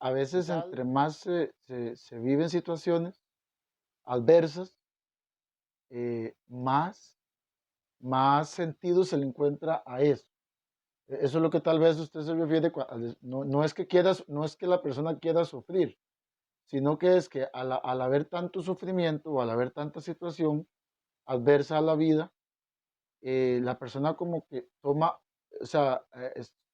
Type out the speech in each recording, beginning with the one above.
a veces entre más se viven situaciones adversas, más sentido se le encuentra a eso. Eso es lo que tal vez usted se refiere, no es que quieras, no es que la persona quiera sufrir, sino que es que al haber tanto sufrimiento o al haber tanta situación adversa a la vida, la persona como que toma, o sea,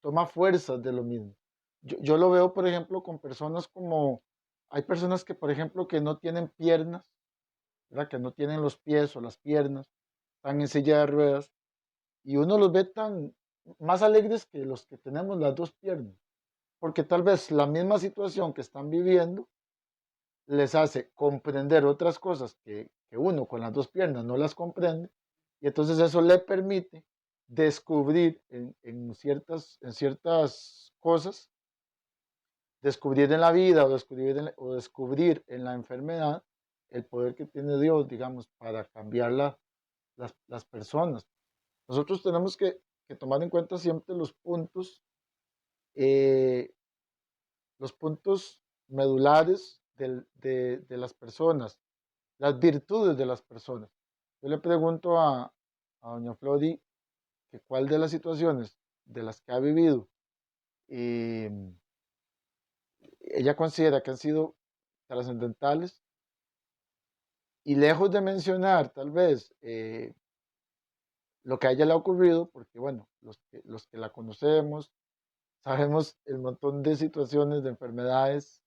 toma fuerzas de lo mismo. Yo lo veo, por ejemplo, con personas como, hay personas que, por ejemplo, que no tienen piernas, ¿verdad? Que no tienen los pies o las piernas, están en silla de ruedas, y uno los ve tan más alegres que los que tenemos las dos piernas, porque tal vez la misma situación que están viviendo les hace comprender otras cosas que uno con las dos piernas no las comprende, y entonces eso le permite descubrir en ciertas cosas, descubrir en la vida o descubrir en la enfermedad el poder que tiene Dios, digamos, para cambiar las personas. Nosotros tenemos que tomar en cuenta siempre eh, los puntos medulares de las personas, las virtudes de las personas. Yo le pregunto a doña Flori que cuál de las situaciones de las que ha vivido eh, ella considera que han sido trascendentales, y lejos de mencionar tal vez lo que a ella le ha ocurrido, porque bueno, los que la conocemos, sabemos el montón de situaciones, de enfermedades,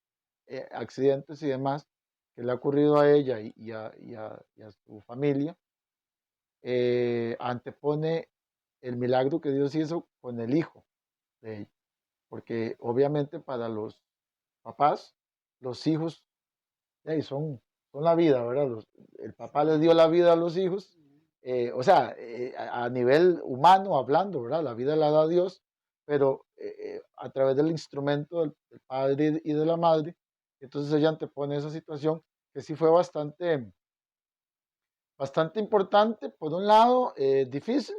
accidentes y demás que le ha ocurrido a ella y a su familia, antepone el milagro que Dios hizo con el hijo de ella. Porque obviamente para los papás, los hijos son la vida, ¿verdad? El papá les dio la vida a los hijos, o sea, a nivel humano hablando, ¿verdad? La vida la da Dios, pero a través del instrumento del padre y de la madre. Entonces ella antepone esa situación que sí fue bastante importante, por un lado, difícil,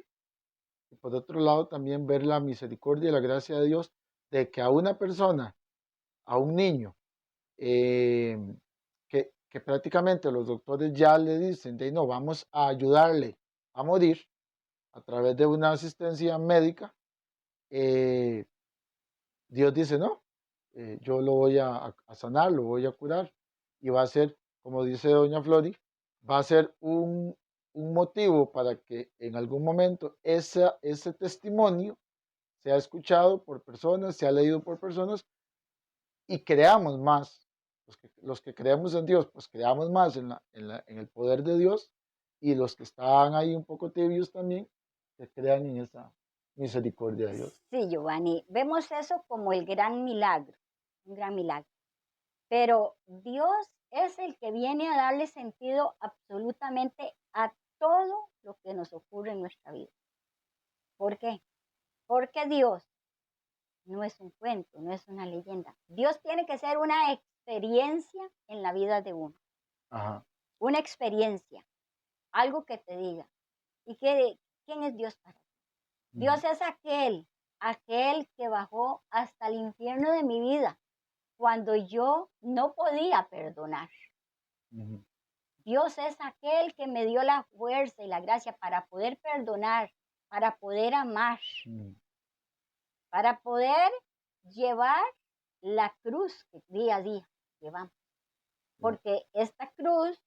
y por otro lado también ver la misericordia y la gracia de Dios de que a una persona, a un niño, eh, que prácticamente los doctores ya le dicen, de no, vamos a ayudarle a morir a través de una asistencia médica, eh, Dios dice, no, yo lo voy a sanar, lo voy a curar, y va a ser, como dice doña Flori, va a ser un motivo para que en algún momento ese testimonio sea escuchado por personas, sea leído por personas, y creamos más. Los que creemos en Dios, pues creamos más en el poder de Dios, y los que están ahí un poco tibios también, que crean en esa misericordia de Dios. Sí, Giovanni, vemos eso como el gran milagro, un gran milagro. Pero Dios es el que viene a darle sentido absolutamente a todo lo que nos ocurre en nuestra vida. ¿Por qué? Porque Dios no es un cuento, no es una leyenda. Dios tiene que ser una experiencia en la vida de uno, Ajá. una experiencia, algo que te diga. ¿Y quién es Dios para ti? Ujú, Dios es aquel que bajó hasta el infierno de mi vida cuando yo no podía perdonar. ujú, Dios es aquel que me dio la fuerza y la gracia para poder perdonar, para poder amar, ujú, para poder llevar la cruz que día a día llevamos. sí, Porque esta cruz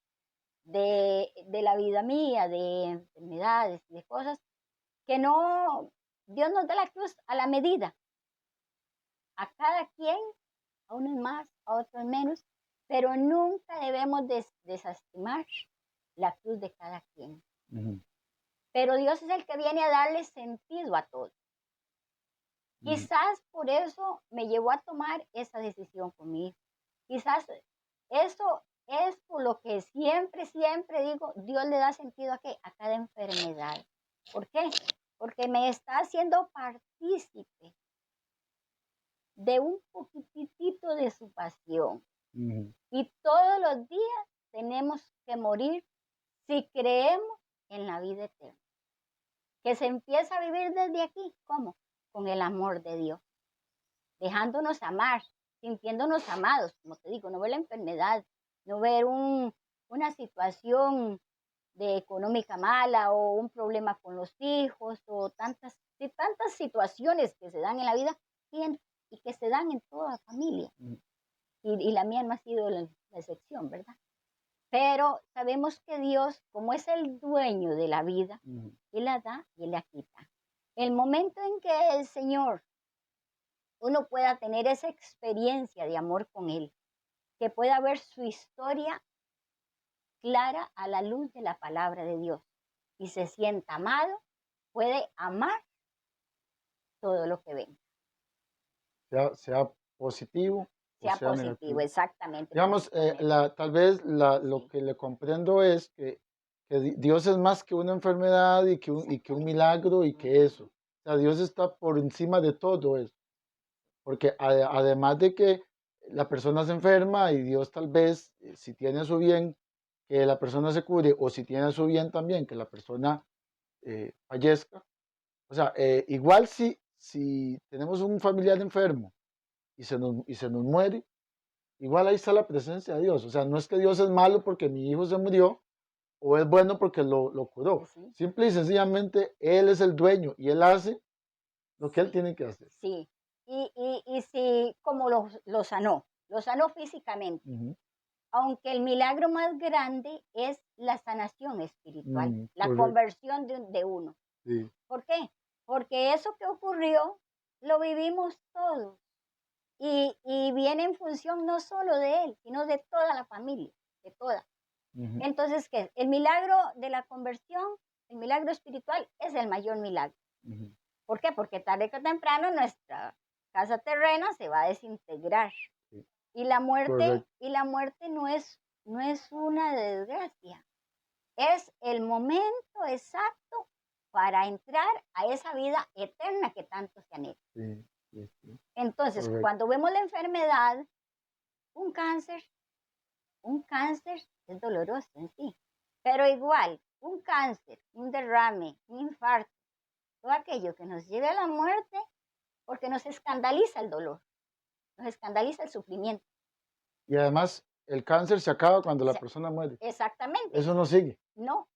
de la vida mía, de enfermedades, de cosas que no, Dios nos da la cruz a la medida, a cada quien, a unos más, a otros menos, pero nunca debemos desestimar la cruz de cada quien. ujú, Pero Dios es el que viene a darle sentido a todo. ujú, Quizás por eso me llevó a tomar esa decisión conmigo. Quizás eso es por lo que siempre digo, Dios le da sentido a cada enfermedad. ¿Por qué? Porque me está haciendo partícipe de un poquitito de su pasión. ujú, Y todos los días tenemos que morir si creemos en la vida eterna, que se empieza a vivir desde aquí. ¿Cómo? Con el amor de Dios, dejándonos amar. sintiéndonos amados, como te digo, no ver la enfermedad, no ver una situación de económica mala o un problema con los hijos o tantas situaciones que se dan en la vida y que se dan en toda familia. Mm, Y la mía no ha sido la excepción, ¿verdad? Pero sabemos que Dios, como es el dueño de la vida, ujú, Él la da y Él la quita. El momento en que el Señor, uno pueda tener esa experiencia de amor con Él, que pueda ver su historia clara a la luz de la palabra de Dios y se sienta amado, puede amar todo lo que ven, sea positivo o sea sea positivo, negativo. exactamente como Digamos, se comenta. tal vez lo Sí, que le comprendo es que Dios es más que una enfermedad y que un exactamente. milagro y que Ujú, eso. O sea, Dios está por encima de todo eso. Porque además de que la persona se enferma y Dios tal vez, si tiene a su bien, que la persona se cure, o si tiene a su bien también, que la persona fallezca. O sea, igual si tenemos un familiar enfermo y se nos muere, igual ahí está la presencia de Dios. O sea, no es que Dios es malo porque mi hijo se murió o es bueno porque lo curó. pues sí, Simple y sencillamente Él es el dueño y Él hace lo que Él sí, tiene que hacer. sí. Y sí, como lo sanó físicamente. Ujú. Aunque el milagro más grande es la sanación espiritual, la Correcto. conversión de uno. Sí, ¿Por qué? Porque eso que ocurrió lo vivimos todos y viene en función no solo de él, sino de toda la familia, de toda. ujú, Entonces, ¿qué? El milagro de la conversión, el milagro espiritual es el mayor milagro. ujú, ¿Por qué? Porque tarde que temprano nuestra casa terrena se va a desintegrar. sí, Y correcto. la muerte no es una desgracia, es el momento exacto para entrar a esa vida eterna que tanto se anhela. Sí, sí, sí, Entonces, correcto. cuando vemos la enfermedad, un cáncer, un cáncer es doloroso en sí, pero igual, un cáncer, un derrame, un infarto, todo aquello que nos lleve a la muerte, porque nos escandaliza el dolor, nos escandaliza el sufrimiento. Y además, el cáncer se acaba cuando O la sea, persona muere. exactamente. Eso no sigue. No,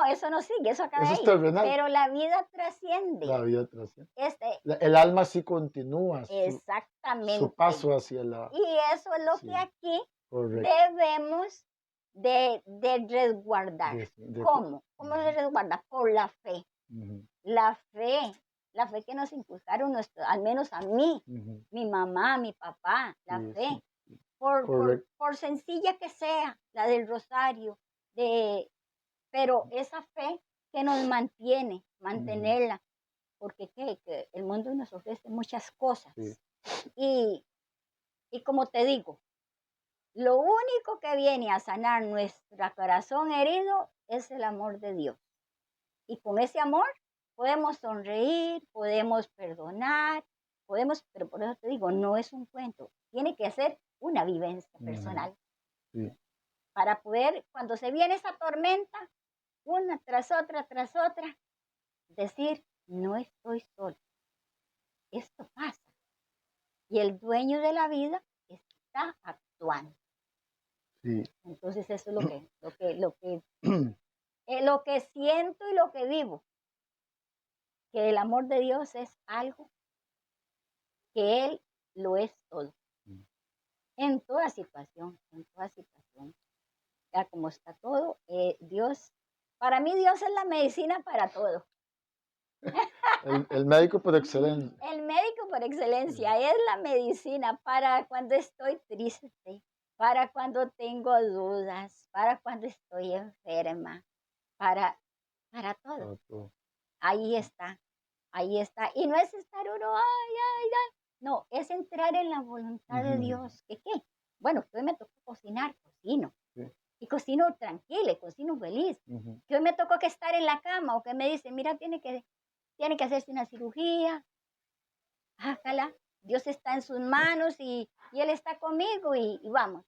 eso no sigue, eso acaba Eso es ahí, terrenal. pero la vida trasciende. La vida trasciende. Este, El alma sí continúa su exactamente. paso hacia la... Y eso es lo que Sí, aquí correcto. debemos de resguardar. De ¿Cómo? ¿Cómo se ujú, resguarda? Por la fe. ujú, La fe, la fe que nos inculcaron al menos a mí, ujú. mi mamá, mi papá, la Sí, fe, sí, por, por, correcto. por sencilla que sea, la del rosario, de, pero esa fe que nos mantiene, Ujú, mantenerla, porque ¿qué? Que el mundo nos ofrece muchas cosas. sí, Y, y como te digo, lo único que viene a sanar nuestro corazón herido es el amor de Dios. Y con ese amor podemos sonreír, podemos perdonar, pero por eso te digo, no es un cuento, tiene que ser una vivencia ujú, personal sí, para poder, cuando se viene esa tormenta, una tras otra, decir, no estoy solo, esto pasa. Y el dueño de la vida está actuando. sí. Entonces eso es lo que siento y lo que vivo, que el amor de Dios es algo que Él lo es todo, en toda situación, en toda situación. Ya como está todo, Dios, para mí Dios es la medicina para todo. El médico por excelencia. El médico por Sí, excelencia es la medicina para cuando estoy triste, para cuando tengo dudas, para cuando estoy enferma, para, para todo. para todo. Ahí está, ahí está. Y no es estar uno, ay, ay, ay. No, es entrar en la voluntad de Ujú, Dios. ¿Qué qué? Bueno, que hoy me tocó cocinar, cocino. sí, Y cocino tranquila, y cocino feliz. ujú, Que hoy me tocó que estar en la cama o que me dice, mira, tiene que hacerse una cirugía. Hágala. Dios está en sus manos y Él está conmigo y vamos.